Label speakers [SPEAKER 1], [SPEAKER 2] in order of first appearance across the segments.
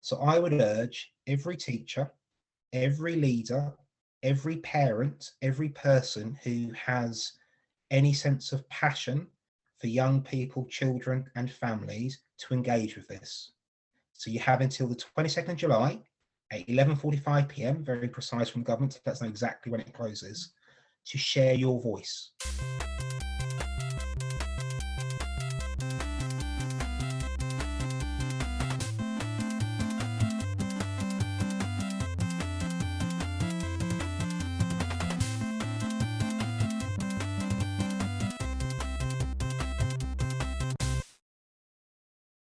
[SPEAKER 1] So I would urge every teacher, every leader, every parent, every person who has any sense of passion for young people, children and families to engage with this. So you have until the 22nd of July at 11:45 p.m, very precise from government to let us know exactly when it closes, to share your voice.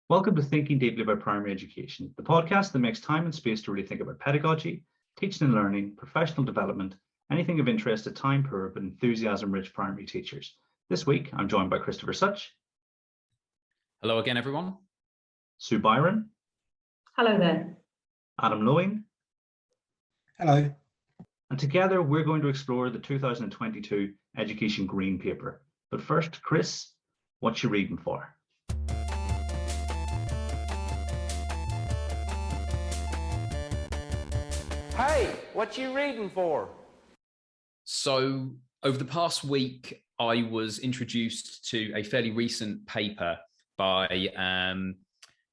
[SPEAKER 2] Welcome to Thinking Deeply About Primary Education, the podcast that makes time and space to really think about pedagogy, teaching and learning, professional development, anything of interest to time-poor but enthusiasm-rich primary teachers. This week, I'm joined by Christopher Such.
[SPEAKER 3] Hello again, everyone.
[SPEAKER 2] Sue Byron.
[SPEAKER 4] Hello there.
[SPEAKER 2] Adam Lowing.
[SPEAKER 1] Hello.
[SPEAKER 2] And together, we're going to explore the 2022 Education Green Paper. But first, Chris, what you reading for?
[SPEAKER 5] Hey, what you reading for?
[SPEAKER 3] So over the past week, I was introduced to a fairly recent paper by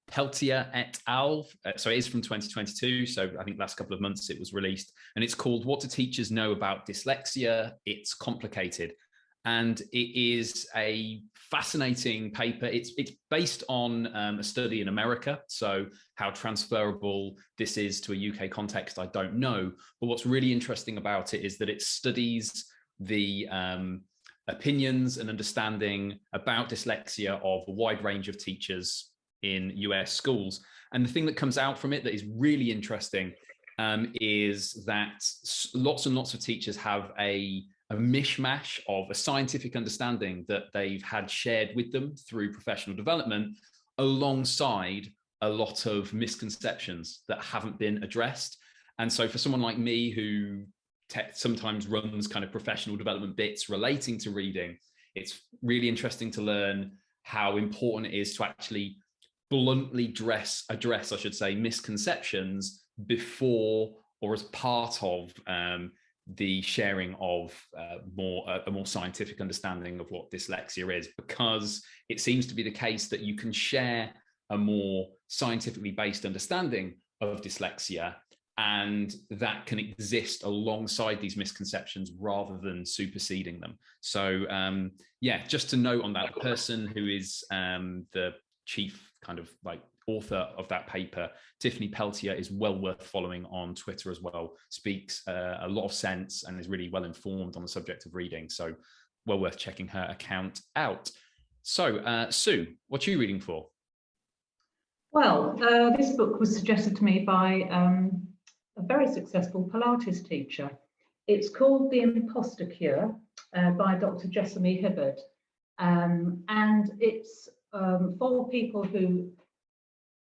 [SPEAKER 3] Peltier et al. So it is from 2022. So I think last couple of months it was released, and it's called "What Do Teachers Know About Dyslexia? It's Complicated." And it is a fascinating paper. It's based on a study in America. So how transferable this is to a UK context, I don't know. But what's really interesting about it is that it studies the opinions and understanding about dyslexia of a wide range of teachers in US schools. And the thing that comes out from it that is really interesting is that lots and lots of teachers have a mishmash of a scientific understanding that they've had shared with them through professional development, alongside a lot of misconceptions that haven't been addressed. And so for someone like me who sometimes runs kind of professional development bits relating to reading, it's really interesting to learn how important it is to actually bluntly address, I should say, misconceptions before or as part of the sharing of a more scientific understanding of what dyslexia is, because it seems to be the case that you can share a more scientifically based understanding of dyslexia, and that can exist alongside these misconceptions rather than superseding them. So yeah, just to note on that, the person who is the chief kind of like author of that paper, Tiffany Peltier, is well worth following on Twitter as well, speaks a lot of sense and is really well informed on the subject of reading. So well worth checking her account out. So Sue, what are you reading for?
[SPEAKER 4] Well, this book was suggested to me by a very successful Pilates teacher. It's called The Imposter Cure by Dr. Jessamy Hibbard. And it's for people who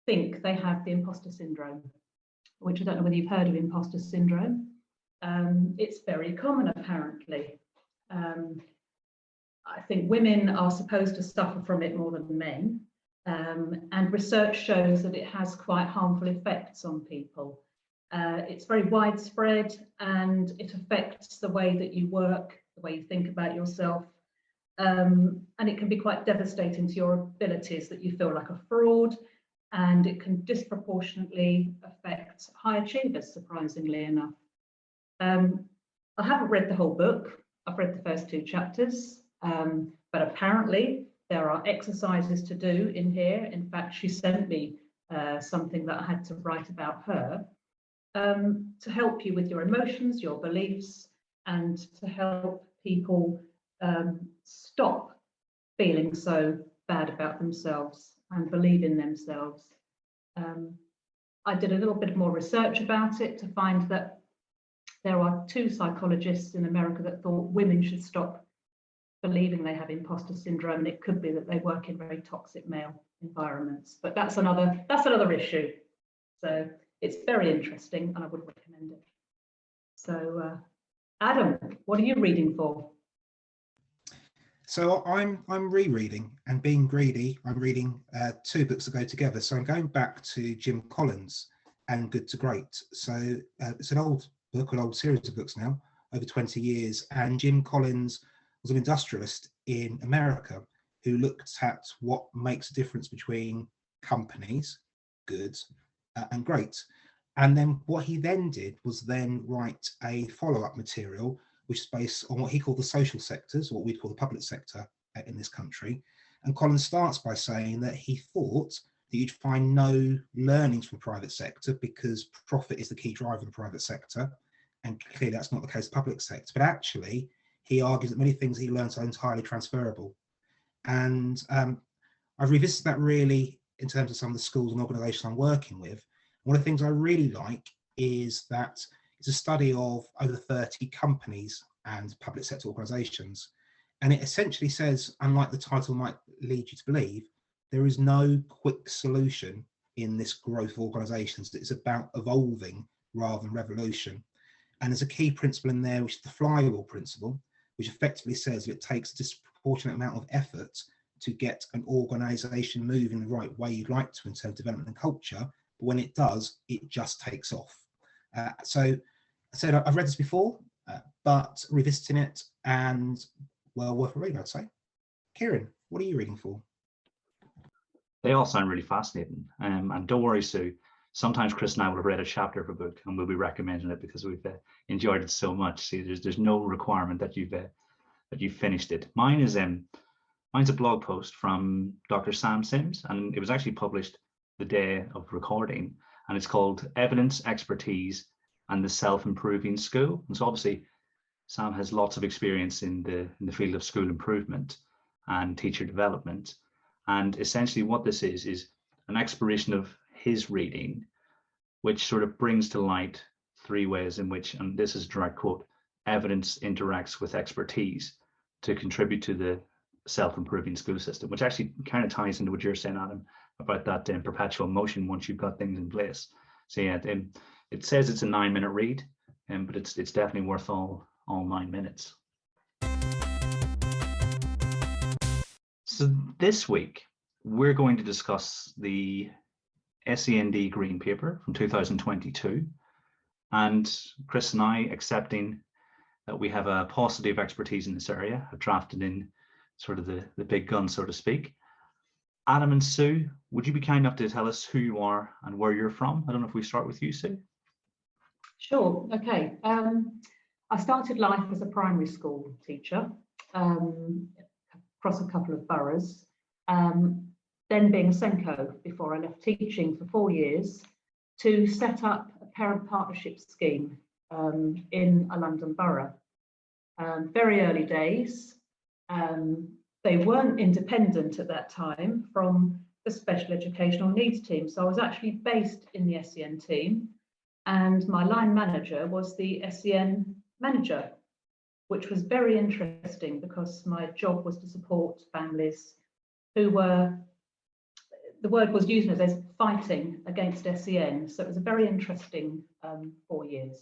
[SPEAKER 4] think they have the imposter syndrome, which I don't know whether you've heard of imposter syndrome. It's very common, apparently. I think women are supposed to suffer from it more than men. And research shows that it has quite harmful effects on people. It's very widespread, and it affects the way that you work, the way you think about yourself. And it can be quite devastating to your abilities, that you feel like a fraud, and it can disproportionately affect high achievers, surprisingly enough. I haven't read the whole book. I've read the first 2 chapters, but apparently there are exercises to do in here. In fact, she sent me something that I had to write about her to help you with your emotions, your beliefs, and to help people stop feeling so bad about themselves and believe in themselves. I did a little bit more research about it to find that there are 2 psychologists in America that thought women should stop believing they have imposter syndrome, and it could be that they work in very toxic male environments. But that's another issue. So it's very interesting, and I would recommend it. So Adam, what are you reading for?
[SPEAKER 1] So I'm rereading, and being greedy, I'm reading 2 books that go together. So I'm going back to Jim Collins, and good to great. So it's an old book, an old series of books now, over 20 years. And Jim Collins was an industrialist in America who looked at what makes a difference between companies, good and great. And then what he then did was then write a follow-up material, which is based on what he called the social sectors, what we'd call the public sector in this country. And Collins starts by saying that he thought that you'd find no learnings from the private sector because profit is the key driver of the private sector. And clearly that's not the case of the public sector. But actually, he argues that many things he learned are entirely transferable. And I've revisited that really in terms of some of the schools and organisations I'm working with. One of the things I really like is that it's a study of over 30 companies and public sector organisations. And it essentially says, unlike the title might lead you to believe, there is no quick solution in this growth of organisations. It's about evolving rather than revolution. And there's a key principle in there, which is the flywheel principle, which effectively says that it takes a disproportionate amount of effort to get an organisation moving the right way you'd like to in terms of development and culture. But when it does, it just takes off. So I said I've read this before, but revisiting it and well worth a read, I'd say. Kieran, what are you reading for?
[SPEAKER 2] They all sound really fascinating. And don't worry, Sue. Sometimes Chris and I will have read a chapter of a book and we'll be recommending it because we've enjoyed it so much. See, there's no requirement that you've finished it. Mine's a blog post from Dr. Sam Sims, and it was actually published the day of recording, and it's called Evidence, Expertise, and the Self-Improving School. And so obviously Sam has lots of experience in the field of school improvement and teacher development. And essentially what this is an exploration of his reading, which sort of brings to light three ways in which, and this is a direct quote, evidence interacts with expertise to contribute to the self-improving school system, which actually kind of ties into what you're saying, Adam, about that perpetual motion once you've got things in place. So yeah, it says it's a 9-minute read, but it's definitely worth all 9 minutes. So this week, we're going to discuss the SEND Green Paper from 2022, and Chris and I, accepting that we have a paucity of expertise in this area, have drafted in sort of the big gun, so to speak. Adam and Sue, would you be kind enough to tell us who you are and where you're from? I don't know if we start with you, Sue.
[SPEAKER 4] Sure, okay. I started life as a primary school teacher across a couple of boroughs, then being a Senko before I left teaching for 4 years to set up a parent partnership scheme in a London borough. Very early days. They weren't independent at that time from the special educational needs team. So I was actually based in the SEN team, and my line manager was the SEN manager, which was very interesting because my job was to support families who were, the word was used as fighting against SEN. So it was a very interesting 4 years.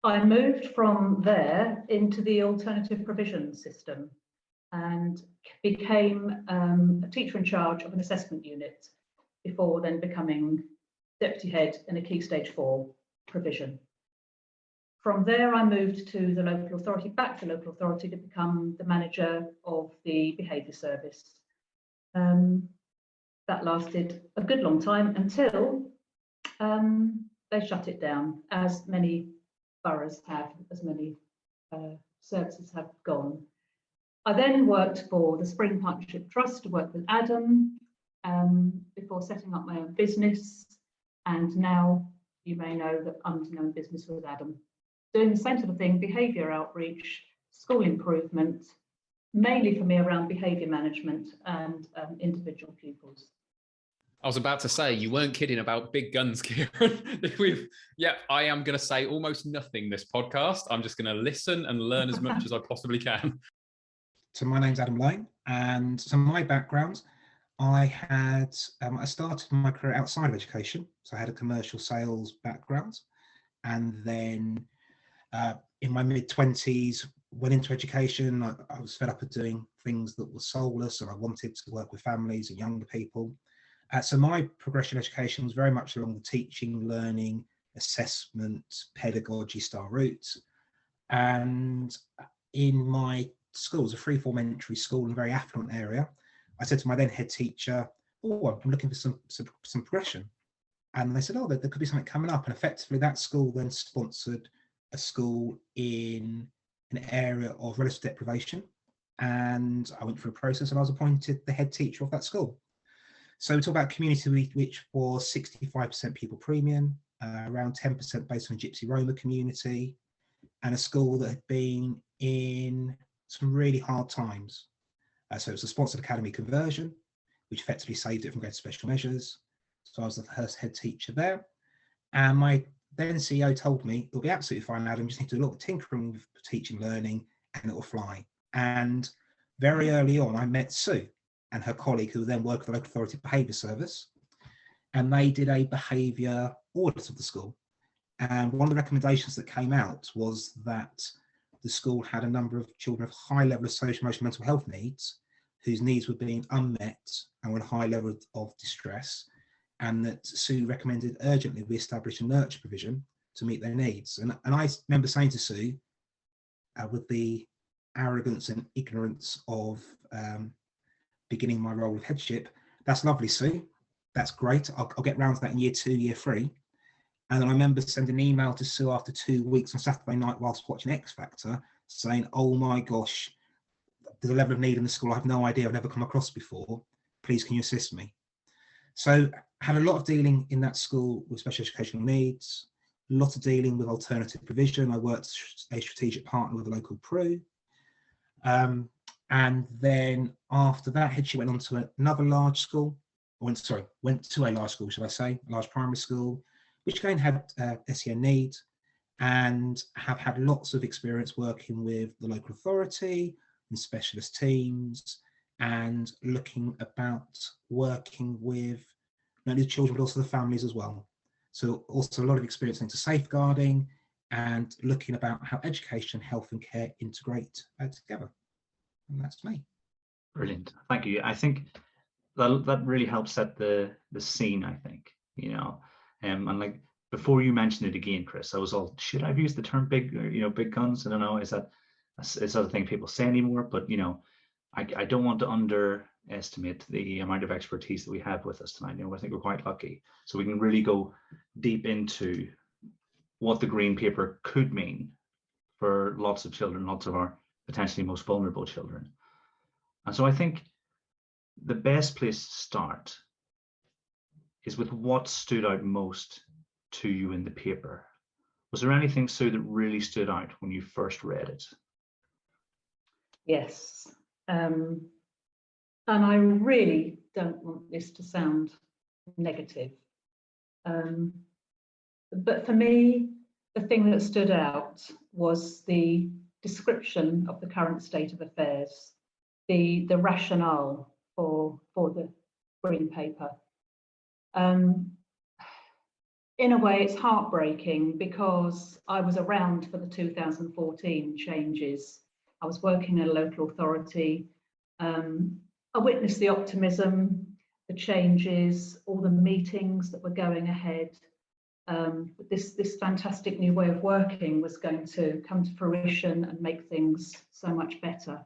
[SPEAKER 4] I moved from there into the alternative provision system and became a teacher in charge of an assessment unit before then becoming deputy head in a key stage 4 provision. From there, I moved to the local authority, back to local authority, to become the manager of the behaviour service. That lasted a good long time until they shut it down, as many boroughs have, as many services have gone. I then worked for the Spring Partnership Trust to work with Adam before setting up my own business. And now you may know that I'm doing my own business with Adam, doing the same sort of thing, behaviour outreach, school improvement, mainly for me around behaviour management and individual pupils.
[SPEAKER 3] I was about to say, you weren't kidding about big guns, Kieran. I am going to say almost nothing this podcast. I'm just going to listen and learn as much as I possibly can.
[SPEAKER 1] So my name's Adam Lane, and so my background, I started my career outside of education. So I had a commercial sales background, and then in my mid-20s, went into education. I was fed up of doing things that were soulless, and I wanted to work with families and younger people. So my progression education was very much along the teaching, learning, assessment, pedagogy style routes. And in my school, it was a free form entry school in a very affluent area, I said to my then head teacher, oh, I'm looking for some progression. And they said, oh, there could be something coming up. And effectively that school then sponsored a school in an area of relative deprivation. And I went through a process and I was appointed the head teacher of that school. So we talk about a community which was 65% pupil premium, around 10% based on a Gypsy Roma community, and a school that had been in some really hard times. So it was a sponsored academy conversion, which effectively saved it from going to special measures. So I was the first head teacher there. And my then CEO told me, it'll be absolutely fine, Adam, you just need to do a lot of tinkering with teaching, learning, and it'll fly. And very early on, I met Sue and her colleague, who then worked for the local authority behaviour service. And they did a behaviour audit of the school. And one of the recommendations that came out was that the school had a number of children of high level of social, emotional, mental health needs, whose needs were being unmet and were in a high level of distress. And that Sue recommended urgently we establish a nurture provision to meet their needs. And I remember saying to Sue, with the arrogance and ignorance of beginning my role with headship, that's lovely, Sue. That's great. I'll get round to that in year 2, year 3. And then I remember sending an email to Sue after 2 weeks on Saturday night whilst watching X Factor saying, oh my gosh, there's a level of need in the school I have no idea, I've never come across before. Please, can you assist me? So I had a lot of dealing in that school with special educational needs, a lot of dealing with alternative provision. I worked as a strategic partner with a local PRU. And then after that, headship went on to another large school, went to a large school, should I say, a large primary school, which again had SEN needs, and have had lots of experience working with the local authority and specialist teams, and looking about working with not only the children but also the families as well. So also a lot of experience into safeguarding and looking about how education, health and care integrate together. And that's me.
[SPEAKER 2] Brilliant, thank you. I think that really helps set the scene, I think, you know. And like before you mentioned it again, Chris, I was all, should I have used the term big, big guns? I don't know, is that a thing people say anymore? But you know, I don't want to underestimate the amount of expertise that we have with us tonight. I think we're quite lucky, so we can really go deep into what the green paper could mean for lots of children, lots of our potentially most vulnerable children. And so I think the best place to start is with what stood out most to you in the paper. Was there anything, Sue, that really stood out when you first read it?
[SPEAKER 4] Yes. And I really don't want this to sound negative. But for me, the thing that stood out was the description of the current state of affairs, the rationale for the green paper. In a way, it's heartbreaking because I was around for the 2014 changes. I was working in a local authority. I witnessed the optimism, the changes, all the meetings that were going ahead. This fantastic new way of working was going to come to fruition and make things so much better.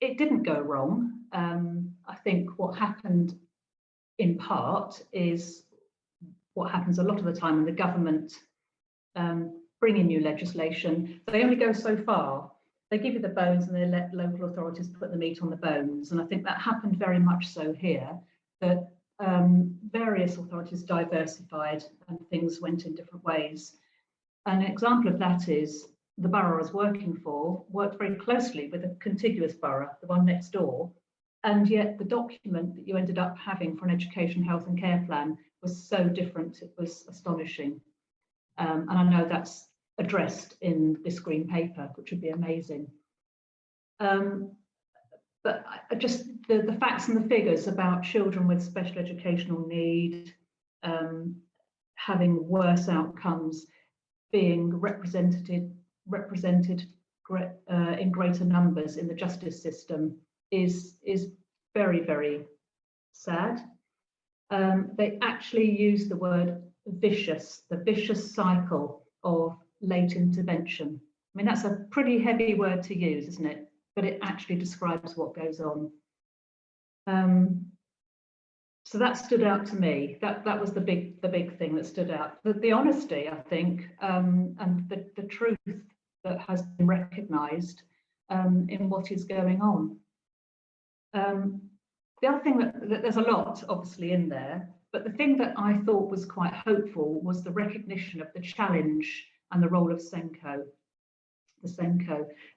[SPEAKER 4] It didn't go wrong. I think what happened in part is what happens a lot of the time when the government bring in new legislation. They only go so far. They give you the bones and they let local authorities put the meat on the bones. And I think that happened very much so here, that various authorities diversified and things went in different ways. An example of that is the borough I was working for worked very closely with a contiguous borough, the one next door, and yet the document that you ended up having for an education, health and care plan was so different, it was astonishing. And I know that's addressed in this green paper, which would be amazing. But just the facts and the figures about children with special educational need having worse outcomes, being represented in greater numbers in the justice system is very, very sad. They actually use the word vicious, the vicious cycle of late intervention. I mean, that's a pretty heavy word to use, isn't it? But it actually describes what goes on. So that stood out to me. That was the big thing that stood out. The honesty, I think, and the truth that has been recognised in what is going on. The other thing that there's a lot obviously in there, but the thing that I thought was quite hopeful was the recognition of the challenge and the role of SENCO,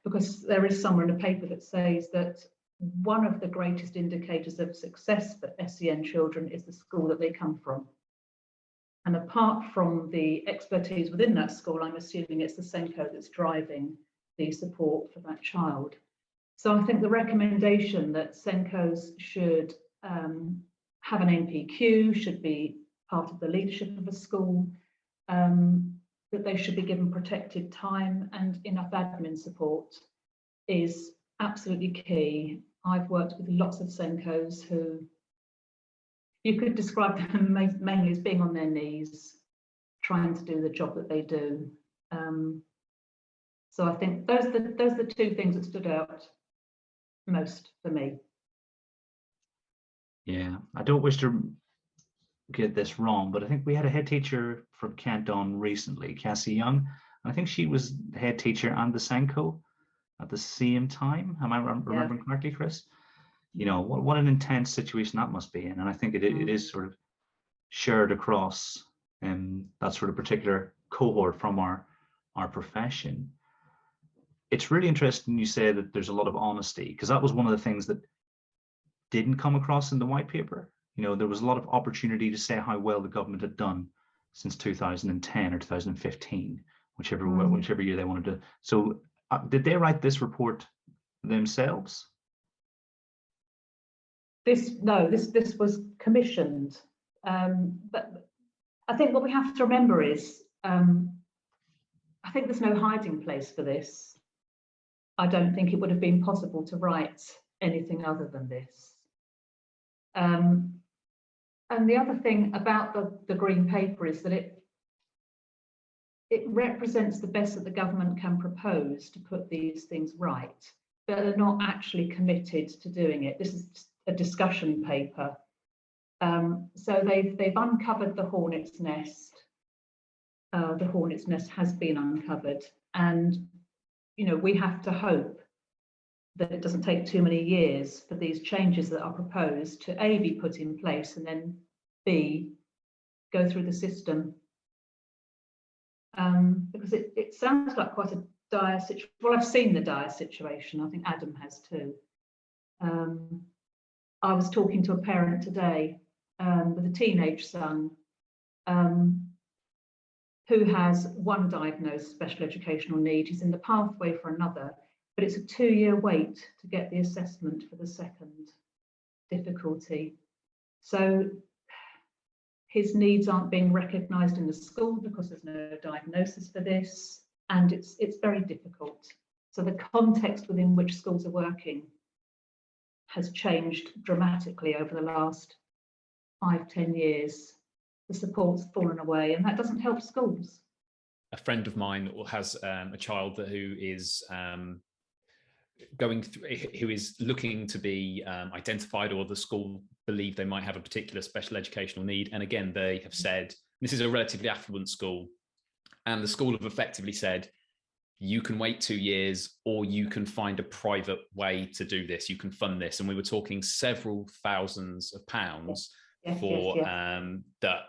[SPEAKER 4] because there is somewhere in the paper that says that one of the greatest indicators of success for SEN children is the school that they come from. And apart from the expertise within that school, I'm assuming it's the SENCO that's driving the support for that child. So I think the recommendation that SENCOs should have an NPQ, should be part of the leadership of a school, that they should be given protected time and enough admin support is absolutely key. I've worked with lots of SENCOs who you could describe them mainly as being on their knees, trying to do the job that they do. So I think those are the two things that stood out most for me.
[SPEAKER 2] Yeah, I don't wish to get this wrong, but I think we had a head teacher from Kent on recently, Cassie Young, and I think she was the head teacher and the SENCO at the same time. Am I remembering correctly, Chris? You know, what an intense situation that must be in, and I think it is sort of shared across that sort of particular cohort from our profession. It's really interesting you say that there's a lot of honesty, because that was one of the things that didn't come across in the white paper. You know, there was a lot of opportunity to say how well the government had done since 2010 or 2015, whichever year they wanted to. So did they write this report themselves?
[SPEAKER 4] This was commissioned. But I think what we have to remember is, I think there's no hiding place for this. I don't think it would have been possible to write anything other than this. And the other thing about the Green Paper is that it represents the best that the government can propose to put these things right, but are not actually committed to doing it. This is a discussion paper. So they've uncovered the hornet's nest. The hornet's nest has been uncovered, and you know, we have to hope that it doesn't take too many years for these changes that are proposed to A, be put in place, and then B, go through the system. Because it sounds like quite a dire situation. Well, I've seen the dire situation. I think Adam has too. I was talking to a parent today with a teenage son who has one diagnosed special educational need. He's in the pathway for another, but it's a 2-year wait to get the assessment for the second difficulty. So his needs aren't being recognised in the school because there's no diagnosis for this, and it's very difficult. So the context within which schools are working has changed dramatically over the last 5-10 years. The support's fallen away, and that doesn't help schools.
[SPEAKER 3] A friend of mine has a child who is who is looking to be identified, or the school believe they might have a particular special educational need. And again, they have said, this is a relatively affluent school, and the school have effectively said, you can wait 2 years, or you can find a private way to do this. You can fund this. And we were talking several thousands of pounds for that.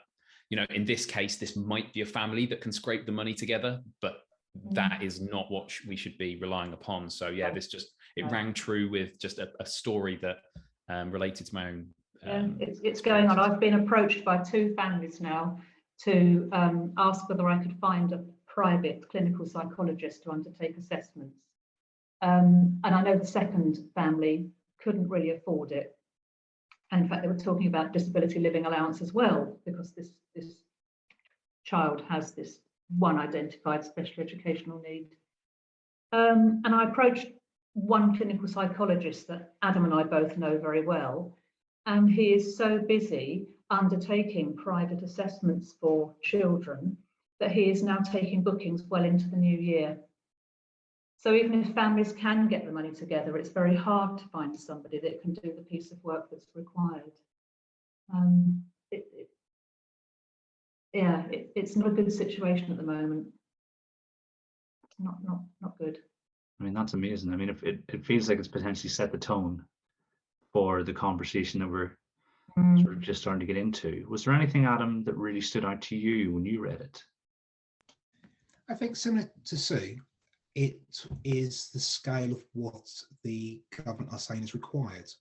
[SPEAKER 3] You know, in this case, this might be a family that can scrape the money together, but that is not what we should be relying upon. So yeah, this just, it rang true with just a story that related to my own.
[SPEAKER 4] It's going on. I've been approached by 2 families now to ask whether I could find a private clinical psychologist to undertake assessments. And I know the second family couldn't really afford it. And in fact, they were talking about disability living allowance as well, because this child has this one identified special educational need. And I approached one clinical psychologist that Adam and I both know very well, and he is so busy undertaking private assessments for children that he is now taking bookings well into the new year. So even if families can get the money together, it's very hard to find somebody that can do the piece of work that's required. It's not a good situation at the moment. Not good.
[SPEAKER 2] I mean, that's amazing. I mean, it feels like it's potentially set the tone for the conversation that we're sort of just starting to get into. Was there anything, Adam, that really stood out to you when you read it?
[SPEAKER 1] I think similar to Sue, it is the scale of what the government are saying is required,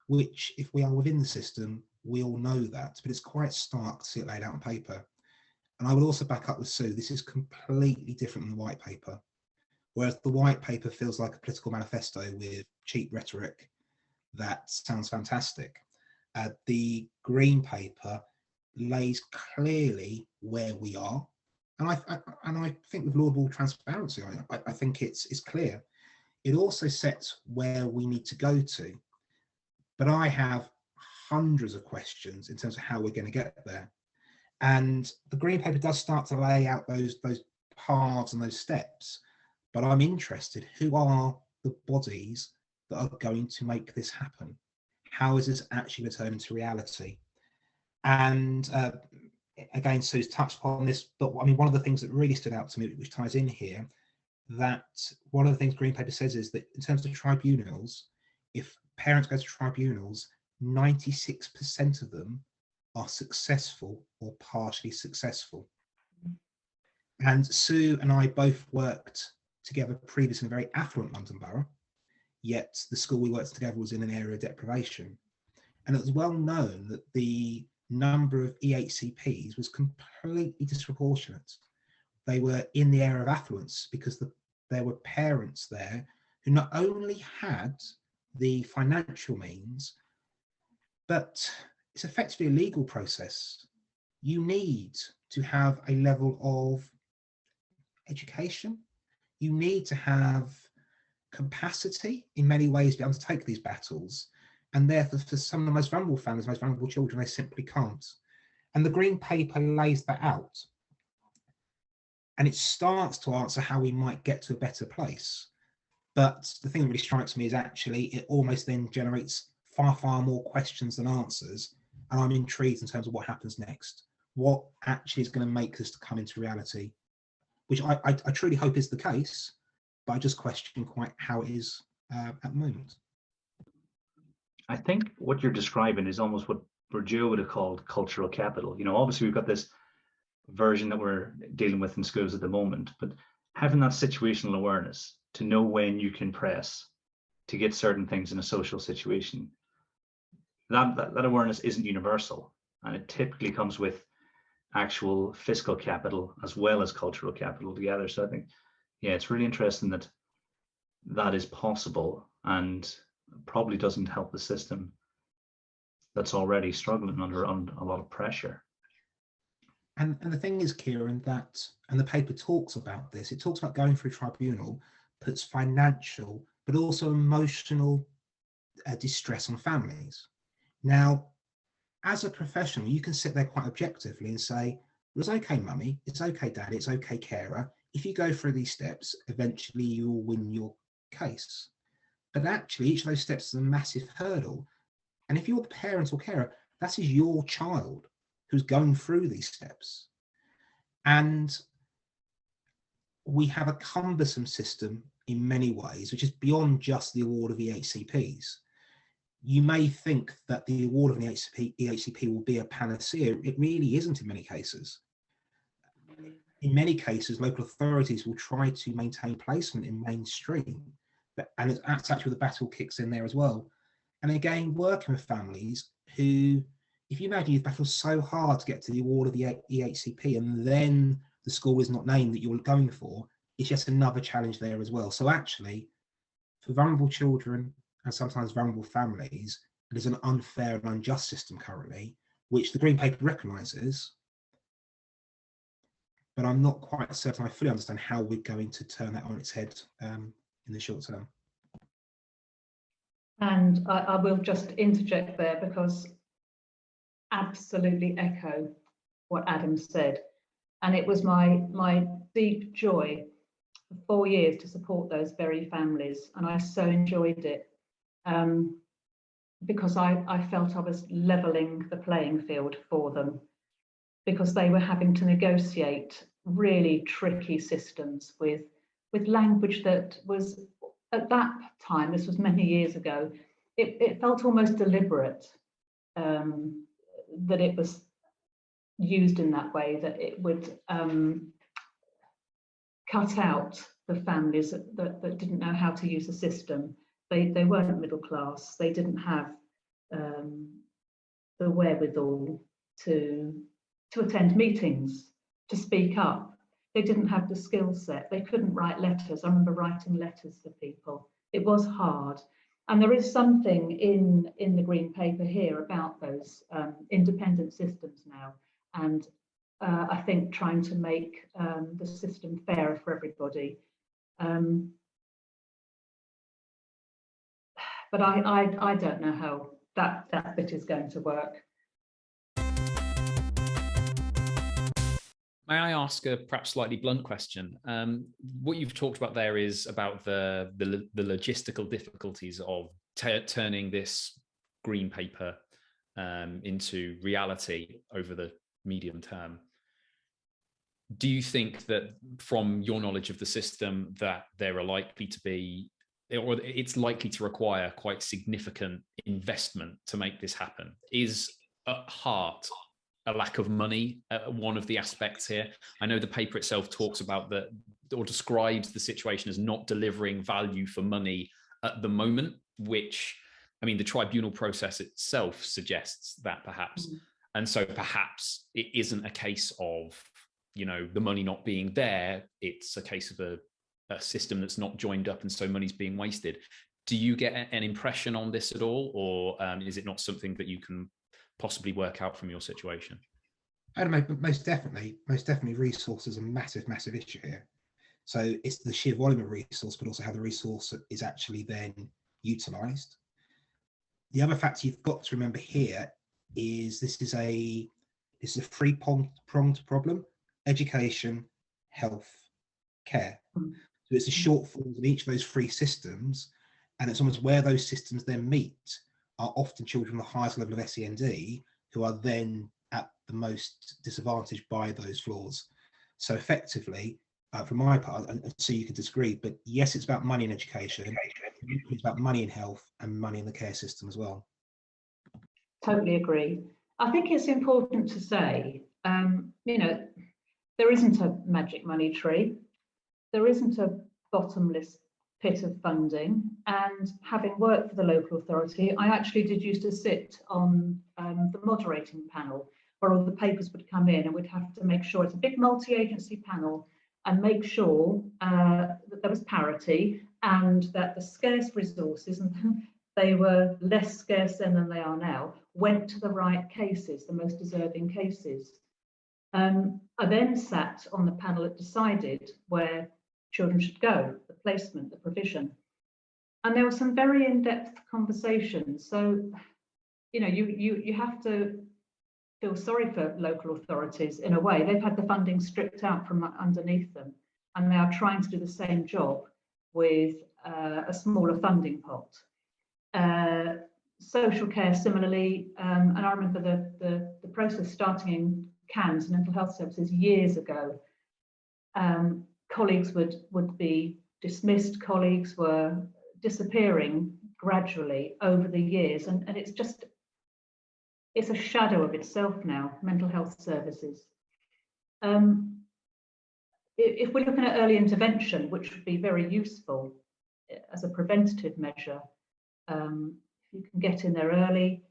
[SPEAKER 1] which if we are within the system, we all know that, but it's quite stark to see it laid out on paper. And I would also back up with Sue, this is completely different than the white paper. Whereas the white paper feels like a political manifesto with cheap rhetoric that sounds fantastic. The green paper lays clearly where we are. And I think with laudable transparency, I think it's clear. It also sets where we need to go to. But I have hundreds of questions in terms of how we're going to get there. And the green paper does start to lay out those paths and those steps. But I'm interested, who are the bodies that are going to make this happen? How is this actually going to turn into reality? And again, Sue's touched upon this, but I mean, one of the things that really stood out to me, which ties in here, that one of the things Green Paper says is that in terms of tribunals, if parents go to tribunals, 96% of them are successful or partially successful. And Sue and I both worked together previously in a very affluent London borough, yet the school we worked together was in an area of deprivation. And it was well known that the number of EHCPs was completely disproportionate. They were in the area of affluence because there were parents there who not only had the financial means, but it's effectively a legal process. You need to have a level of education. You need to have capacity in many ways to undertake these battles. And therefore, for some of the most vulnerable families, most vulnerable children, they simply can't. And the Green Paper lays that out. And it starts to answer how we might get to a better place. But the thing that really strikes me is actually it almost then generates far, far more questions than answers. And I'm intrigued in terms of what happens next. What actually is going to make this to come into reality, which I truly hope is the case, but I just question quite how it is at the moment.
[SPEAKER 2] I think what you're describing is almost what Bourdieu would have called cultural capital. You know, obviously we've got this version that we're dealing with in schools at the moment, but having that situational awareness to know when you can press to get certain things in a social situation, that awareness isn't universal, and it typically comes with actual fiscal capital as well as cultural capital together. So I think, yeah, it's really interesting that that is possible and probably doesn't help the system that's already struggling under a lot of pressure.
[SPEAKER 1] And the thing is, Kieran, that, and the paper talks about this, it talks about going through tribunal, puts financial, but also emotional distress on families. Now, as a professional, you can sit there quite objectively and say, it's okay, mummy, it's okay, daddy, it's okay, carer. If you go through these steps, eventually you'll win your case. But actually, each of those steps is a massive hurdle. And if you're the parent or carer, that is your child who's going through these steps. And we have a cumbersome system in many ways, which is beyond just the award of EHCPs. You may think that the award of an EHCP will be a panacea. It really isn't in many cases. In many cases, local authorities will try to maintain placement in mainstream, and that's actually where the battle kicks in there as well. And again, working with families who, if you imagine you've battled so hard to get to the award of the EHCP and then the school is not named that you're going for, it's just another challenge there as well. So actually, for vulnerable children and sometimes vulnerable families, it is an unfair and unjust system currently, which the Green Paper recognises, but I'm not quite certain I fully understand how we're going to turn that on its head in the short term.
[SPEAKER 4] And I will just interject there because absolutely echo what Adam said. And it was my deep joy for 4 years to support those very families. And I so enjoyed it because I felt I was levelling the playing field for them, because they were having to negotiate really tricky systems with language that was, at that time, this was many years ago, it felt almost deliberate that it was used in that way, that it would cut out the families that didn't know how to use the system. They weren't middle class. They didn't have the wherewithal to attend meetings, to speak up. They didn't have the skill set. They couldn't write letters. I remember writing letters for people. It was hard. And there is something in the green paper here about those independent systems now. And I think trying to make the system fairer for everybody. But I don't know how that bit is going to work.
[SPEAKER 3] May I ask a perhaps slightly blunt question? What you've talked about there is about the logistical difficulties of turning this green paper into reality over the medium term. Do you think that, from your knowledge of the system, that there are likely to be, or it's likely to require quite significant investment to make this happen? Is at heart a lack of money one of the aspects here? I know the paper itself talks about or describes the situation as not delivering value for money at the moment, which, I mean, the tribunal process itself suggests that perhaps. Mm-hmm. And so perhaps it isn't a case of, the money not being there. It's a case of a system that's not joined up, and so money's being wasted. Do you get an impression on this at all, or is it not something that you can possibly work out from your situation?
[SPEAKER 1] I don't know, most definitely resources are a massive issue here. So it's the sheer volume of resource, but also how the resource is actually then utilised. The other factor you've got to remember here is this is a three-pronged problem: education, health, care. So it's a shortfall in each of those three systems, and it's almost where those systems then meet are often children with the highest level of SEND who are then at the most disadvantaged by those flaws. So effectively, from my part, and so you can disagree, but yes, it's about money in education, it's about money in health and money in the care system as well.
[SPEAKER 4] Totally agree. I think it's important to say, there isn't a magic money tree. There isn't a bottomless pit of funding. And having worked for the local authority, I actually did used to sit on the moderating panel where all the papers would come in, and we'd have to make sure it's a big multi-agency panel and make sure that there was parity and that the scarce resources, and they were less scarce then than they are now, went to the right cases, the most deserving cases. I then sat on the panel that decided where children should go, the placement, the provision. And there were some very in-depth conversations. So, you have to feel sorry for local authorities in a way. They've had the funding stripped out from underneath them, and they are trying to do the same job with a smaller funding pot. Social care similarly, and I remember the process starting in CAMS, mental health services, years ago. Colleagues would be dismissed, colleagues were disappearing gradually over the years, and it's a shadow of itself now, mental health services. If we're looking at early intervention, which would be very useful as a preventative measure, you can get in there early,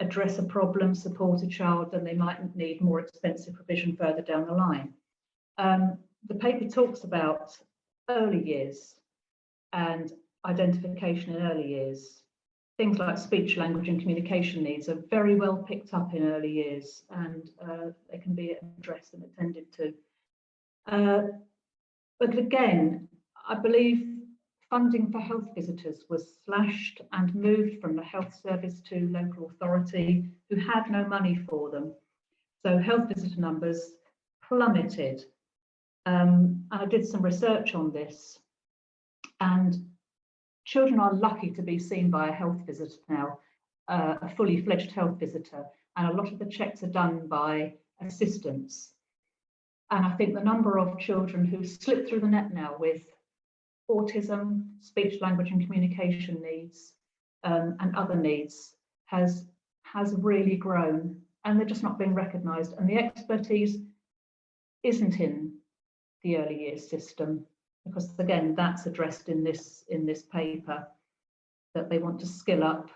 [SPEAKER 4] address a problem, support a child, then they might need more expensive provision further down the line. The paper talks about early years and identification in early years. Things like speech, language and communication needs are very well picked up in early years, and they can be addressed and attended to. But again, I believe funding for health visitors was slashed and moved from the health service to local authority, who had no money for them. So health visitor numbers plummeted. And I did some research on this, and children are lucky to be seen by a health visitor now, a fully fledged health visitor, and a lot of the checks are done by assistants. And I think the number of children who slip through the net now with autism, speech, language and communication needs, and other needs has really grown, and they're just not being recognised. And the expertise isn't in the early years system, because again, that's addressed in this paper, that they want to skill up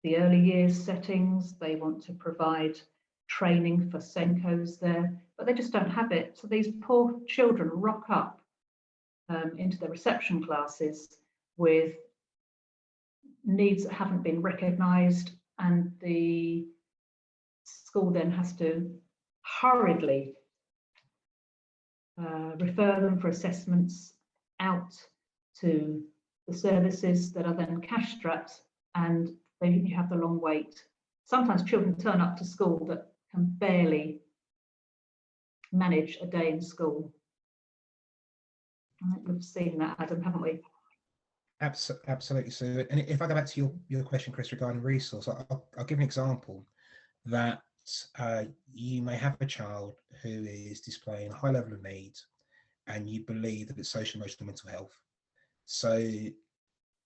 [SPEAKER 4] the early years settings, they want to provide training for Senkos there, but they just don't have it. So these poor children rock up into the reception classes with needs that haven't been recognised, and the school then has to hurriedly refer them for assessments out to the services that are then cash strapped, and you have the long wait. Sometimes children turn up to school that can barely manage a day in school. I think we've seen that, Adam, haven't we?
[SPEAKER 1] Absolutely, Sue. And if I go back to your question, Chris, regarding resource, I'll give an example that you may have a child who is displaying a high level of need, and you believe that it's social, emotional, mental health. So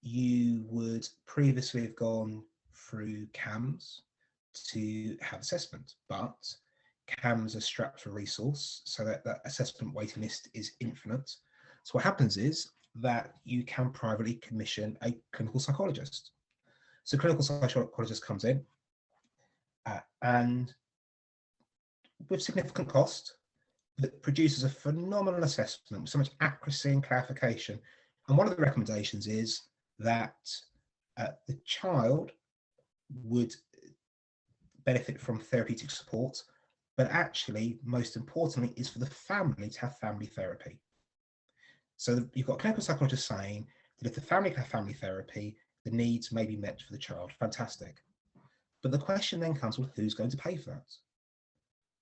[SPEAKER 1] you would previously have gone through CAMS to have assessment, but CAMS are strapped for resource, so that assessment waiting list is infinite. So what happens is that you can privately commission a clinical psychologist. So clinical psychologist comes in and with significant cost, that produces a phenomenal assessment with so much accuracy and clarification. And one of the recommendations is that the child would benefit from therapeutic support, but actually, most importantly, is for the family to have family therapy. So you've got a clinical psychologist saying that if the family can have family therapy, the needs may be met for the child. Fantastic. But the question then comes, well, who's going to pay for that?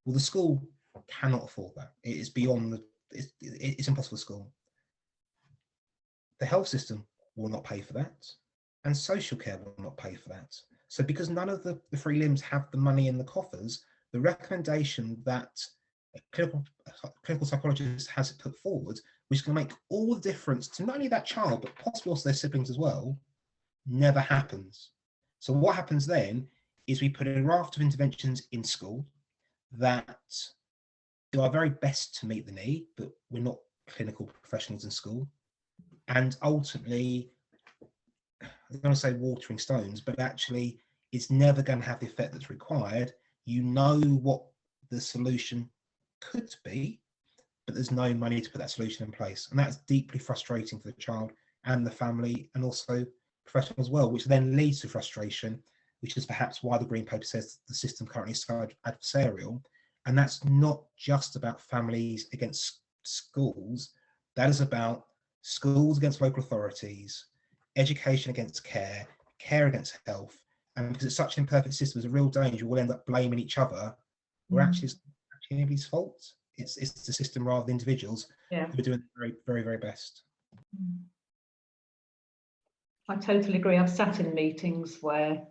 [SPEAKER 1] Well, the school cannot afford that. It is beyond it's impossible for school. The health system will not pay for that, and social care will not pay for that. So because none of the three limbs have the money in the coffers, the recommendation that a clinical psychologist has put forward, which can make all the difference to not only that child, but possibly also their siblings as well, never happens. So what happens then is we put a raft of interventions in school that do our very best to meet the need, but we're not clinical professionals in school. And ultimately, I'm going to say watering stones, but actually it's never going to have the effect that's required. You know what the solution could be, but there's no money to put that solution in place. And that's deeply frustrating for the child and the family, and also professionals as well, which then leads to frustration, which is perhaps why the Green Paper says the system currently is so adversarial. And that's not just about families against schools. That is about schools against local authorities, education against care, care against health. And because it's such an imperfect system, there's a real danger we'll end up blaming each other. We're actually anybody's fault. It's the system rather than individuals who are doing very, very, very best.
[SPEAKER 4] I totally agree. I've sat in meetings where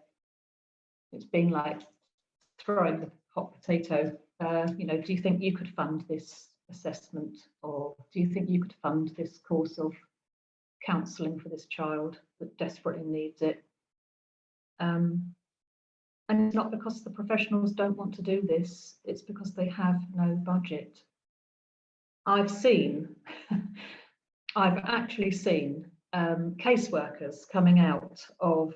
[SPEAKER 4] it's been like throwing the hot potato. Do you think you could fund this assessment, or do you think you could fund this course of counselling for this child that desperately needs it? And it's not because the professionals don't want to do this, it's because they have no budget. I've actually seen caseworkers coming out of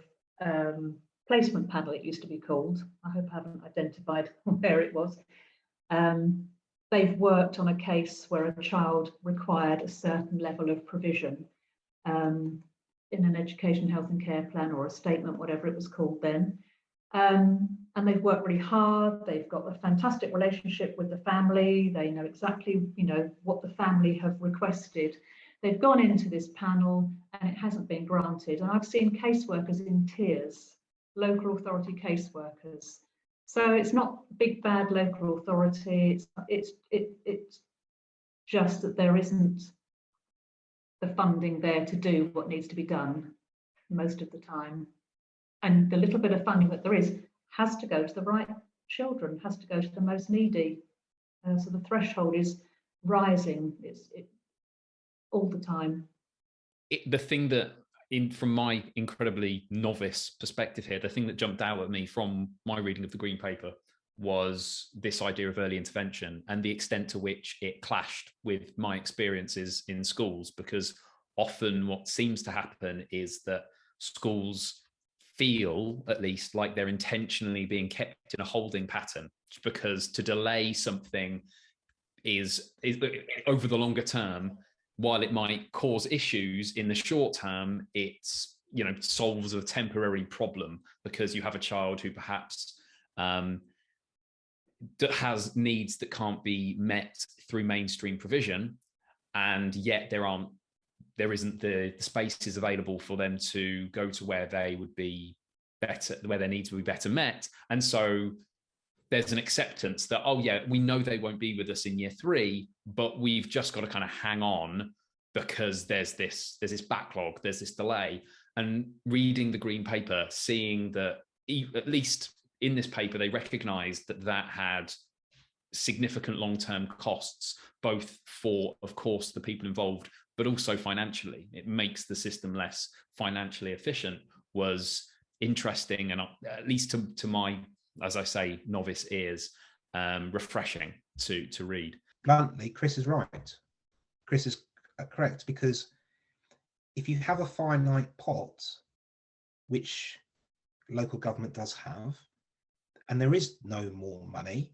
[SPEAKER 4] placement panel, it used to be called. I hope I haven't identified where it was. They've worked on a case where a child required a certain level of provision in an education, health and care plan, or a statement, whatever it was called then. And they've worked really hard. They've got a fantastic relationship with the family. They know exactly, what the family have requested. they've gone into this panel and it hasn't been granted. And I've seen caseworkers in tears, local authority caseworkers. So it's not big bad local authority. It's just that there isn't the funding there to do what needs to be done most of the time. And the little bit of funding that there is has to go to the right children, has to go to the most needy. So the threshold is rising. It's all the time.
[SPEAKER 3] The thing that, from my incredibly novice perspective here, the thing that jumped out at me from my reading of the Green Paper was this idea of early intervention and the extent to which it clashed with my experiences in schools, because often what seems to happen is that schools feel, at least, like they're intentionally being kept in a holding pattern, because to delay something is over the longer term, while it might cause issues in the short term, it's, you know, solves a temporary problem because you have a child who perhaps that has needs that can't be met through mainstream provision, and yet there isn't the spaces available for them to go to where they would be better, where their needs would be better met. And so there's an acceptance that, oh yeah, we know they won't be with us in year 3, but we've just got to kind of hang on because there's this backlog, there's this delay. And reading the Green Paper, seeing that at least in this paper, they recognized that had significant long-term costs, both for, of course, the people involved, but also financially. It makes the system less financially efficient, was interesting, and at least to my, as I say, novice ears, refreshing to read.
[SPEAKER 1] Bluntly, Chris is right. Chris is correct, because if you have a finite pot, which local government does have, and there is no more money,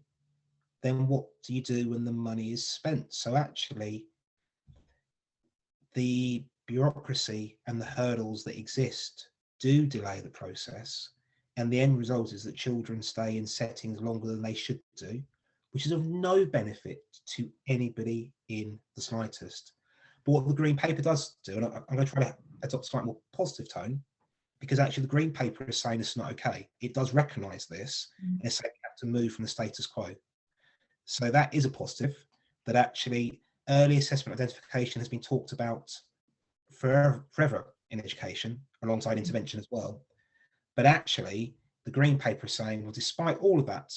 [SPEAKER 1] then what do you do when the money is spent? So actually, the bureaucracy and the hurdles that exist do delay the process, and the end result is that children stay in settings longer than they should do, which is of no benefit to anybody in the slightest. But what the Green Paper does do, and I'm going to try to adopt a slightly more positive tone, because actually the Green Paper is saying this is not okay. It does recognise this, and it's saying we have to move from the status quo. So that is a positive, that actually early assessment identification has been talked about forever in education, alongside intervention as well. But actually, the Green Paper is saying, well, despite all of that,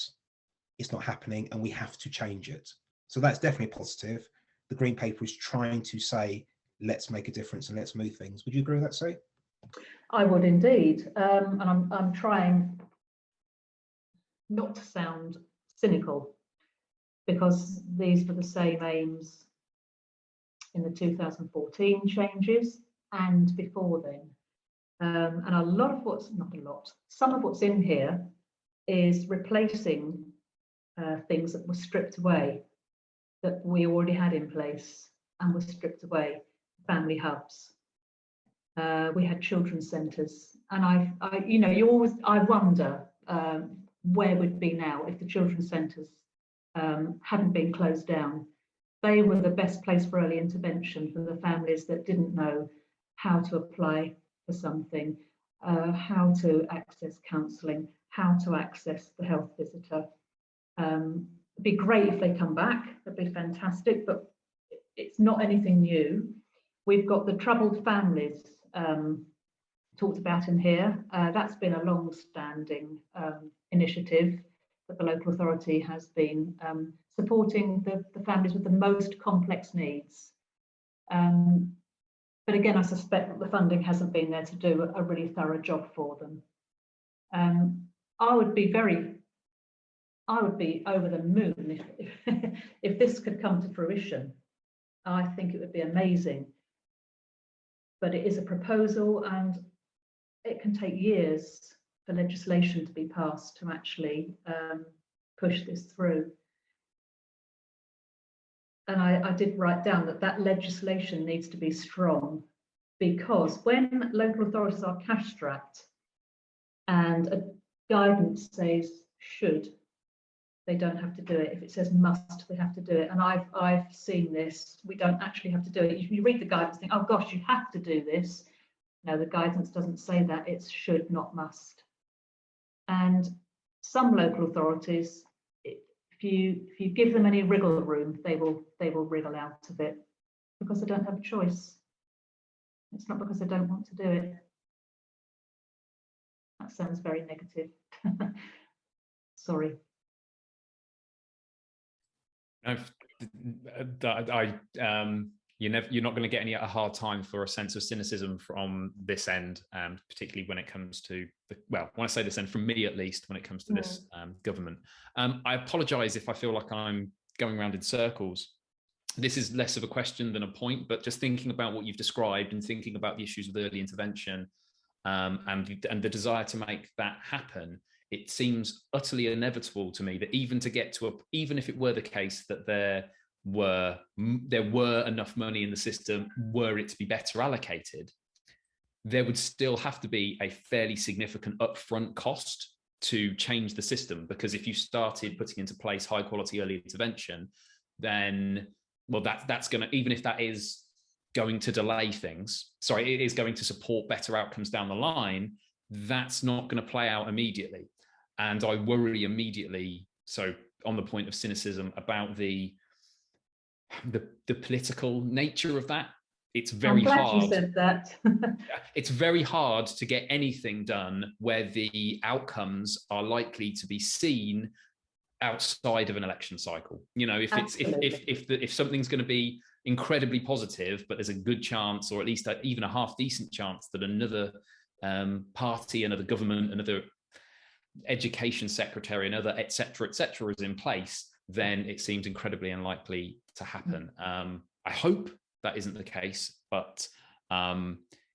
[SPEAKER 1] it's not happening and we have to change it. So that's definitely positive. The Green Paper is trying to say, let's make a difference and let's move things. Would you agree with that, Sue?
[SPEAKER 4] I would indeed. And I'm trying not to sound cynical, because these were the same aims in the 2014 changes and before then. And a lot of what's, not a lot, some of what's in here is replacing things that were stripped away, that we already had in place and were stripped away. Family hubs. We had children's centres, and I wonder where we'd be now if the children's centres hadn't been closed down. They were the best place for early intervention for the families that didn't know how to apply for something, how to access counselling, how to access the health visitor. It'd be great if they come back, that'd be fantastic, but it's not anything new. We've got the troubled families talked about in here. That's been a long-standing initiative that the local authority has been supporting the families with the most complex needs. But again, I suspect that the funding hasn't been there to do a really thorough job for them. I would be over the moon if this could come to fruition. I think it would be amazing. But it is a proposal, and it can take years for legislation to be passed to actually push this through. And I did write down that legislation needs to be strong, because when local authorities are cash strapped and a guidance says should, they don't have to do it. If it says must, they have to do it. And I've seen this. We don't actually have to do it. You read the guidance, think, oh gosh, you have to do this. No, the guidance doesn't say that. It's should, not must. And some local authorities, if you give them any wriggle room, they will wriggle out of it because they don't have a choice. It's not because they don't want to do it. That sounds very negative. Sorry.
[SPEAKER 3] You're not going to get a hard time for a sense of cynicism from this end, particularly when it comes to when I say this end, from me at least, when it comes to this government. I apologise if I feel like I'm going around in circles. This is less of a question than a point, but just thinking about what you've described and thinking about the issues with early intervention and the desire to make that happen, it seems utterly inevitable to me that even if it were the case that there were enough money in the system, were it to be better allocated, there would still have to be a fairly significant upfront cost to change the system. Because if you started putting into place high quality early intervention, then that's going to, even if that is going to delay things, it is going to support better outcomes down the line, that's not going to play out immediately. And I worry immediately, so on the point of cynicism, about the political nature of that. It's very hard. I'm glad you said that. It's very hard to get anything done where the outcomes are likely to be seen outside of an election cycle. If something's going to be incredibly positive, but there's a good chance, or at least even a half decent chance, that another party, another government, another education secretary, another et cetera is in place, then it seems incredibly unlikely to happen. I hope that isn't the case, but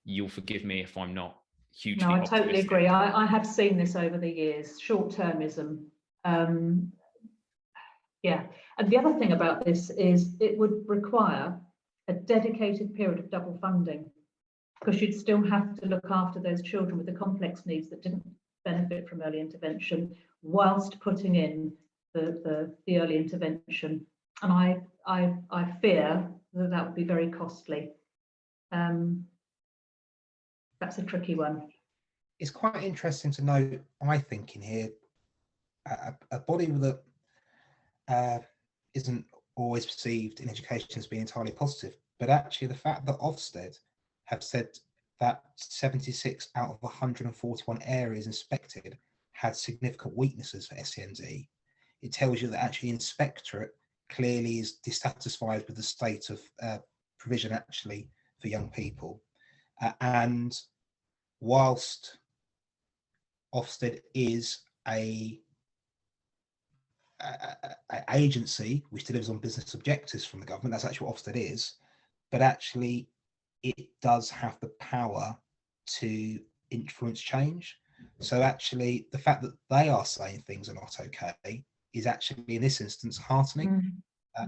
[SPEAKER 3] you'll forgive me if I'm not hugely optimistic.
[SPEAKER 4] I totally agree. I have seen this over the years, short-termism. Yeah, and the other thing about this is it would require a dedicated period of double funding, because you'd still have to look after those children with the complex needs that didn't benefit from early intervention, whilst putting in the early intervention. And I fear that would be very costly. That's a tricky one.
[SPEAKER 1] It's quite interesting to note, I think, in here, a body that isn't always perceived in education as being entirely positive, but actually the fact that Ofsted have said that 76 out of 141 areas inspected had significant weaknesses for SEND, it tells you that actually Inspectorate clearly is dissatisfied with the state of provision actually for young people. And whilst Ofsted is a agency which delivers on business objectives from the government, that's actually what Ofsted is, but actually it does have the power to influence change. So actually the fact that they are saying things are not okay is actually in this instance heartening.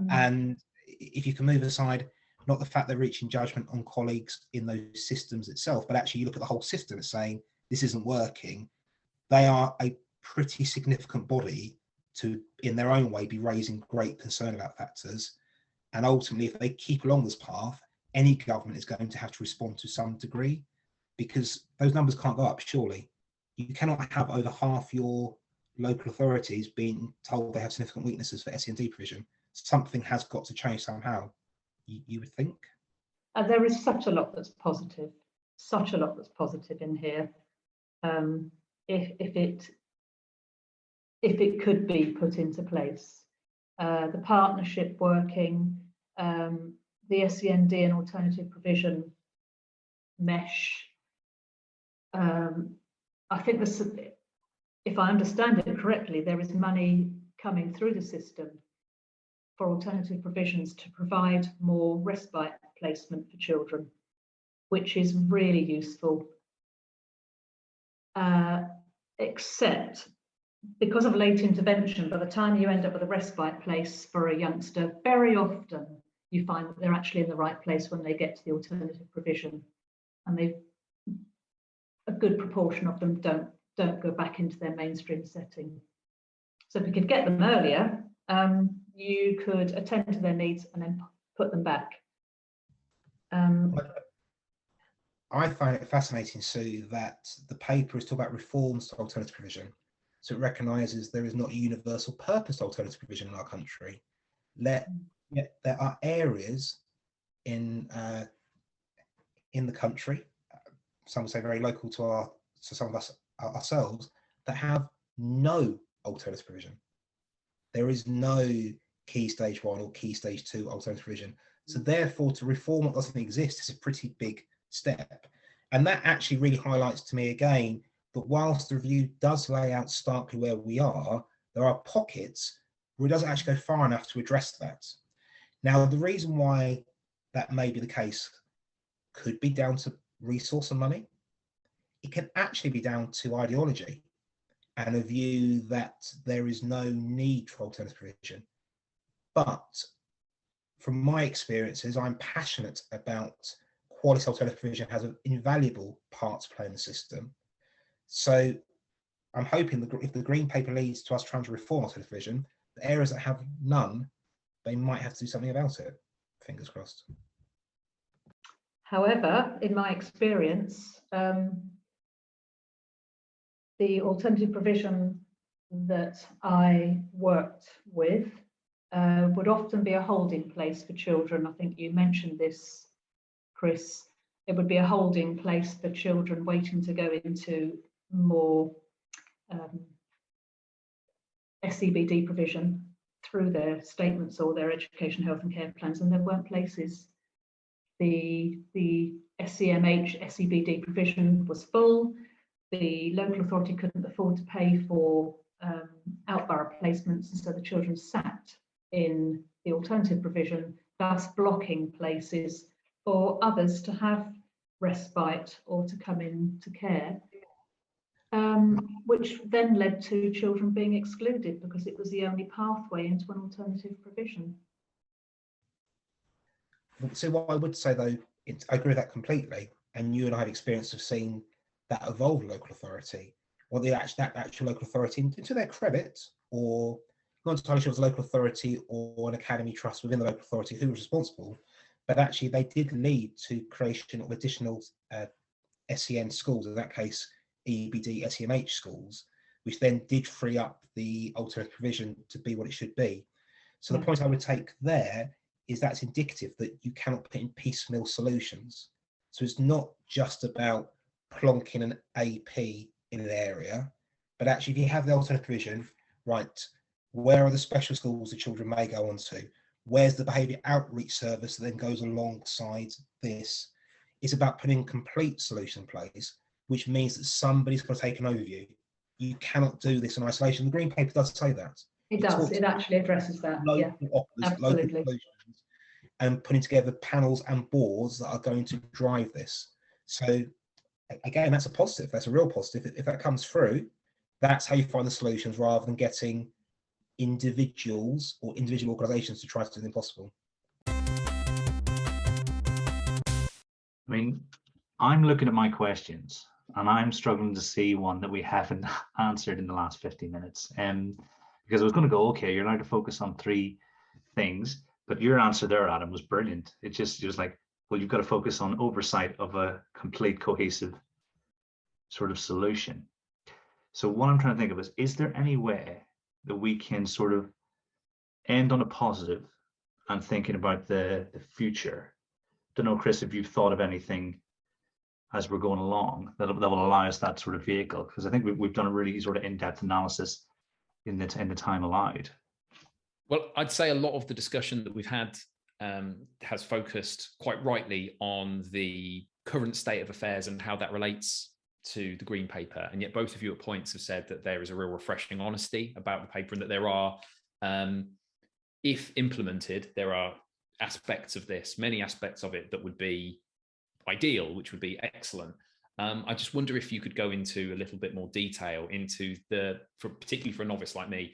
[SPEAKER 1] And if you can move aside not the fact they're reaching judgment on colleagues in those systems itself, but actually you look at the whole system as saying this isn't working, they are a pretty significant body to, in their own way, be raising great concern about factors. And ultimately, if they keep along this path, any government is going to have to respond to some degree, because those numbers can't go up, surely. You cannot have over half your local authorities being told they have significant weaknesses for SEND provision. Something has got to change somehow, you would think.
[SPEAKER 4] There is such a lot that's positive, in here. If it could be put into place, the partnership working, the SEND and alternative provision mesh. I think this, if I understand it correctly, there is money coming through the system for alternative provisions to provide more respite placement for children, which is really useful. Except because of late intervention, by the time you end up with a respite place for a youngster, very often you find that they're actually in the right place when they get to the alternative provision, and a good proportion of them don't go back into their mainstream setting. So if we could get them earlier, you could attend to their needs and then put them back.
[SPEAKER 1] I find it fascinating, Sue, that the paper is talking about reforms to alternative provision. So it recognises there is not a universal purpose to alternative provision in our country. Yet there are areas in the country, some would say very local to some of us ourselves, that have no alternative provision. There is no key stage 1 or key stage 2 alternative provision. So therefore, to reform what doesn't exist is a pretty big step. And that actually really highlights to me again that whilst the review does lay out starkly where we are, there are pockets where it doesn't actually go far enough to address that. Now, the reason why that may be the case could be down to resource and money. It can actually be down to ideology and a view that there is no need for alternative provision. But from my experiences, I'm passionate about quality alternative provision has an invaluable part to play in the system. So I'm hoping that if the Green Paper leads to us trying to reform alternative provision, the areas that have none, they might have to do something about it. Fingers crossed.
[SPEAKER 4] However, in my experience, the alternative provision that I worked with would often be a holding place for children. I think you mentioned this, Chris. It would be a holding place for children waiting to go into more SEBD provision through their statements or their education, health and care plans, and there weren't places. The SEMH, SEBD provision was full. The local authority couldn't afford to pay for out-borough placements, and so the children sat in the alternative provision, thus blocking places for others to have respite or to come into care, which then led to children being excluded because it was the only pathway into an alternative provision.
[SPEAKER 1] So what I would say though, I agree with that completely, and you and I have experience of seeing that evolve local authority, or that actual local authority, to their credit, or not entirely sure it was a local authority or an academy trust within the local authority who was responsible, but actually they did lead to creation of additional SEN schools, in that case EBD, SEMH schools, which then did free up the alternative provision to be what it should be. So the point I would take there is that's indicative that you cannot put in piecemeal solutions. So it's not just about plonking an AP in an area, but actually if you have the alternative provision, right, where are the special schools the children may go on to? Where's the behaviour outreach service that then goes alongside this? It's about putting a complete solution in place, which means that somebody's got to take an overview. You cannot do this in isolation. The Green Paper does say that.
[SPEAKER 4] It does. It actually addresses that.
[SPEAKER 1] Local offers,
[SPEAKER 4] absolutely.
[SPEAKER 1] local solutions, and putting together panels and boards that are going to drive this. So again, that's a positive. That's a real positive. If that comes through, that's how you find the solutions rather than getting individuals or individual organisations to try to do the impossible.
[SPEAKER 2] I mean, I'm looking at my questions and I'm struggling to see one that we haven't answered in the last 50 minutes. Because I was going to go, okay, you're allowed to focus on 3 things, but your answer there, Adam, was brilliant. It was like, well, you've got to focus on oversight of a complete cohesive sort of solution. So what I'm trying to think of is there any way that we can sort of end on a positive and thinking about the future? Don't know, Chris, if you've thought of anything as we're going along that will allow us that sort of vehicle, because I think we've done a really sort of in-depth analysis in the time allowed.
[SPEAKER 3] Well, I'd say a lot of the discussion that we've had has focused quite rightly on the current state of affairs and how that relates to the Green Paper. And yet both of you at points have said that there is a real refreshing honesty about the paper and that there are, if implemented, there are aspects of this, many aspects of it that would be ideal, which would be excellent. I just wonder if you could go into a little bit more detail into particularly for a novice like me,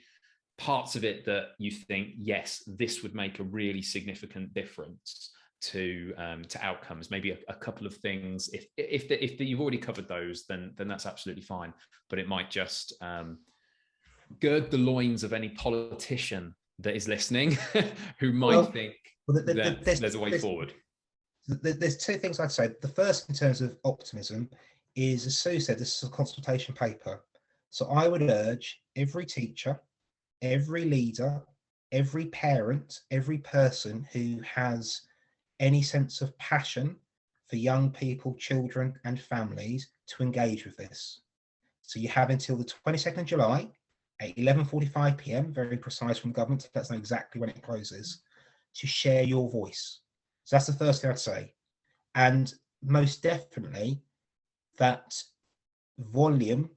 [SPEAKER 3] parts of it that you think, yes, this would make a really significant difference to outcomes. Maybe a couple of things. If you've already covered those, then that's absolutely fine. But it might just gird the loins of any politician that is listening who might think that there's a way forward.
[SPEAKER 1] There's two things I'd say. The first, in terms of optimism, is, as Sue said, this is a consultation paper. So I would urge every teacher, every leader, every parent, every person who has any sense of passion for young people, children and families to engage with this. So you have until the 22nd of July at 11:45 p.m, very precise from the government, so let's know exactly when it closes, to share your voice. So that's the first thing I'd say. And most definitely that volume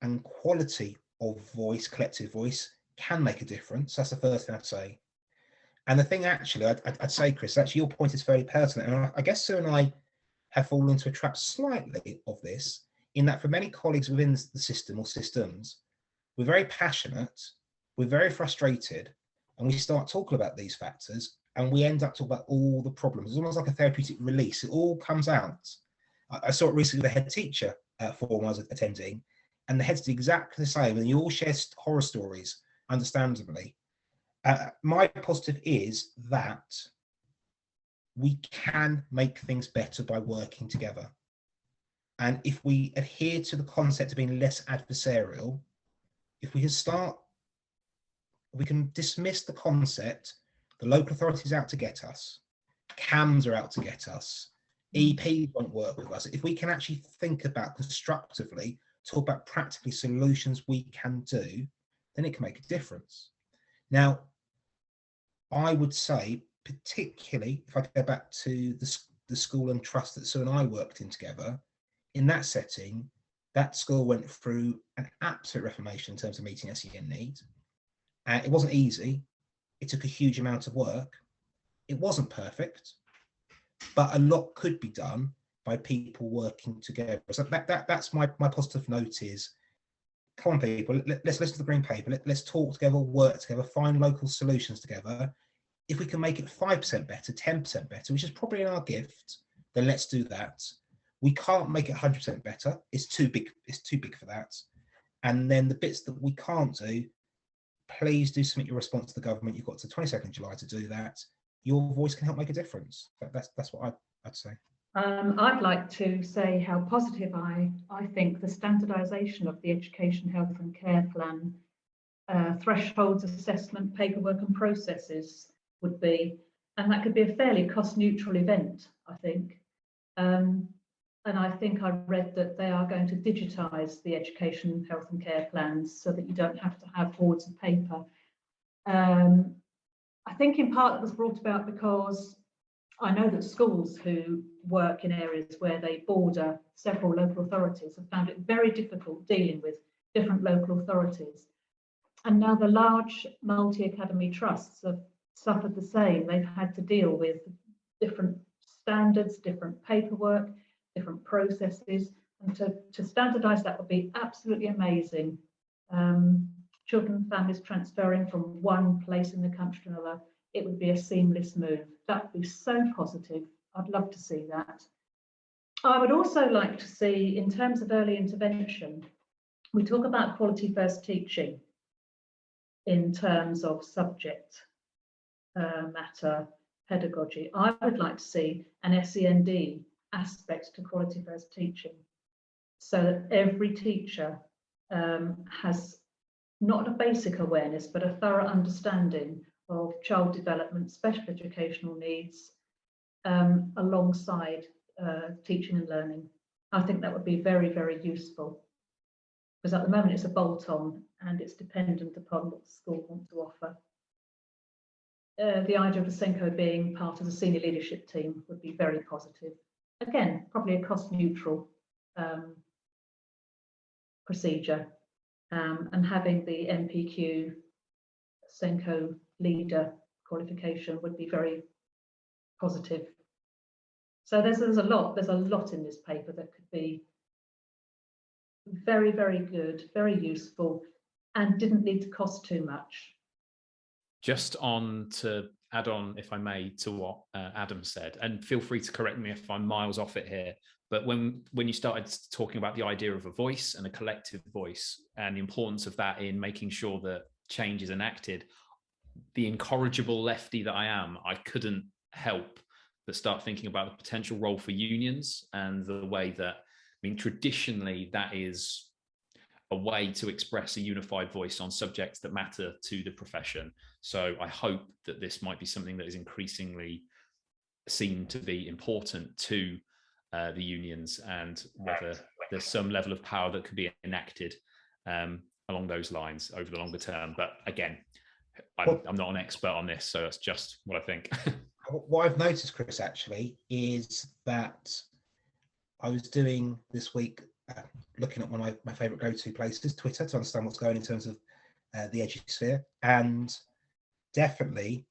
[SPEAKER 1] and quality of voice, collective voice, can make a difference. That's the first thing I'd say. And the thing actually, I'd say, Chris, actually your point is fairly pertinent. And I guess Sue and I have fallen into a trap slightly of this, in that for many colleagues within the system or systems, we're very passionate, we're very frustrated, and we start talking about these factors and we end up talking about all the problems. It's almost like a therapeutic release. It all comes out. I saw it recently with the head teacher forum I was attending, and the heads did exactly the same, and you all share horror stories, understandably. My positive is that we can make things better by working together. And if we adhere to the concept of being less adversarial, if we can dismiss the concept, the local authorities are out to get us, CAMs are out to get us, EP won't work with us. If we can actually think about constructively, talk about practically solutions we can do, then it can make a difference. Now, I would say, particularly if I go back to the school and trust that Sue and I worked in together, in that setting, that school went through an absolute reformation in terms of meeting SEN needs. It wasn't easy. It took a huge amount of work. It wasn't perfect, but a lot could be done by people working together. So that's my positive note is, come on people, let's listen to the green paper, let's talk together, work together, find local solutions together. If we can make it 5% better, 10% better, which is probably in our gift, then let's do that. We can't make it 100% better. It's too big for that. And then the bits that we can't do, please do submit your response to the government. You've got to the 22nd of July to do that. Your voice can help make a difference. That's what I'd say.
[SPEAKER 4] I'd like to say how positive I think the standardisation of the Education, Health and Care Plan, thresholds, assessment, paperwork and processes would be. And that could be a fairly cost-neutral event, I think. And I think I read that they are going to digitise the education, health and care plans so that you don't have to have hordes of paper. I think in part it was brought about because I know that schools who work in areas where they border several local authorities have found it very difficult dealing with different local authorities. And now the large multi-academy trusts have suffered the same. They've had to deal with different standards, different paperwork, different processes, and to standardise that would be absolutely amazing. Children and families transferring from one place in the country to another, it would be a seamless move. That would be so positive. I'd love to see that. I would also like to see, in terms of early intervention, we talk about quality first teaching in terms of subject matter pedagogy. I would like to see an SEND aspect to quality first teaching, so that every teacher has not a basic awareness but a thorough understanding of child development, special educational needs, alongside teaching and learning. I think that would be very, very useful, because at the moment it's a bolt-on and it's dependent upon what the school wants to offer. The idea of the SENCO being part of the senior leadership team would be very positive. Again, probably a cost-neutral procedure, and having the NPQ SENCO leader qualification would be very positive. So there's a lot in this paper that could be very, very good, very useful, and didn't need to cost too much.
[SPEAKER 3] Just on to add on, if I may, to what Adam said, and feel free to correct me if I'm miles off it here. But when you started talking about the idea of a voice and a collective voice and the importance of that in making sure that change is enacted, the incorrigible lefty that I am, I couldn't help but start thinking about the potential role for unions and the way that, I mean, traditionally that is a way to express a unified voice on subjects that matter to the profession. So I hope that this might be something that is increasingly seen to be important to the unions, and whether there's some level of power that could be enacted along those lines over the longer term. But again, I'm not an expert on this, so that's just what I think.
[SPEAKER 1] What I've noticed, Chris, actually, is that I was doing this week, looking at one of my favourite go-to places, Twitter, to understand what's going in terms of the edusphere. And definitely,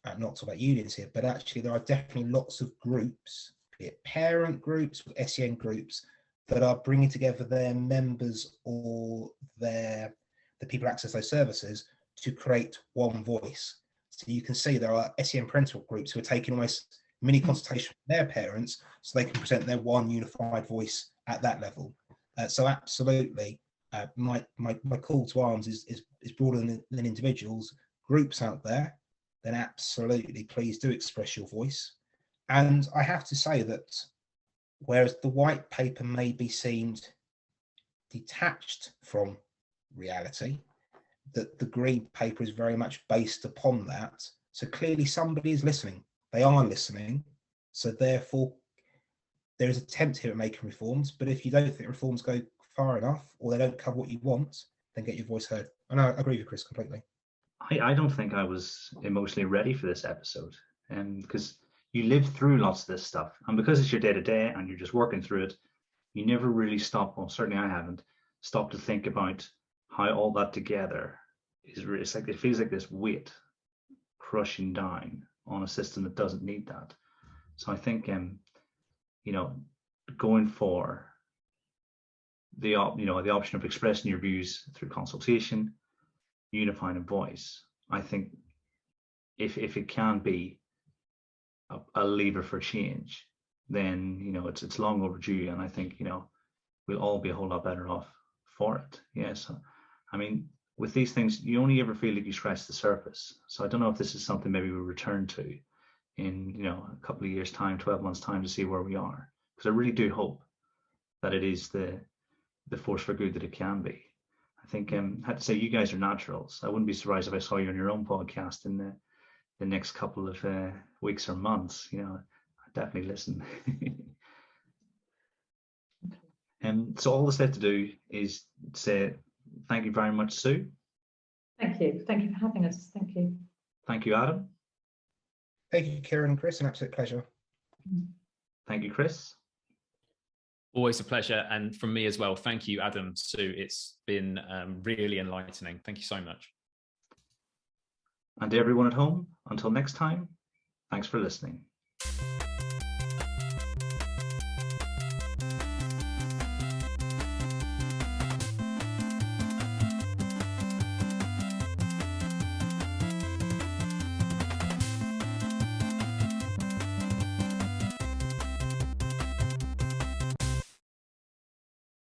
[SPEAKER 1] not talk about unions here, but actually there are definitely lots of groups, be it parent groups, SEN groups, that are bringing together their members or the people who access those services to create one voice. So you can see there are SEN parental groups who are taking almost mini consultation with their parents so they can present their one unified voice at that level. So absolutely, my call to arms is broader than individuals. Groups out there, then absolutely please do express your voice. And I have to say that whereas the white paper may be seen detached from reality, that the green paper is very much based upon that. So clearly somebody is listening. They are listening. So therefore, there is attempt here at making reforms. But if you don't think reforms go far enough, or they don't cover what you want, then get your voice heard. And I agree with you, Chris, completely.
[SPEAKER 2] I don't think I was emotionally ready for this episode, because you live through lots of this stuff, and because it's your day to day and you're just working through it, you never really stop. Well, certainly I haven't stopped to think about how all that together is. It's like it feels like this weight crushing down on a system that doesn't need that. So I think, going for the option of expressing your views through consultation, unifying a voice, I think if it can be a lever for change, then it's long overdue, and I think we'll all be a whole lot better off for it. Yes, I mean, with these things, you only ever feel like you scratch the surface. So I don't know if this is something maybe we'll return to in a couple of years' time, 12 months' time, to see where we are, because I really do hope that it is the force for good that it can be. I think I had to say, you guys are naturals. I wouldn't be surprised if I saw you on your own podcast in the next couple of weeks or months. I'd definitely listen. So all that's left to do is say thank you very much, Sue.
[SPEAKER 4] Thank you. Thank you for having us. Thank you.
[SPEAKER 2] Thank you, Adam.
[SPEAKER 1] Thank you, Kieran and Chris, an absolute pleasure.
[SPEAKER 2] Thank you, Chris.
[SPEAKER 3] Always a pleasure. And from me as well, thank you, Adam, Sue. It's been really enlightening. Thank you so much.
[SPEAKER 2] And to everyone at home, until next time, thanks for listening.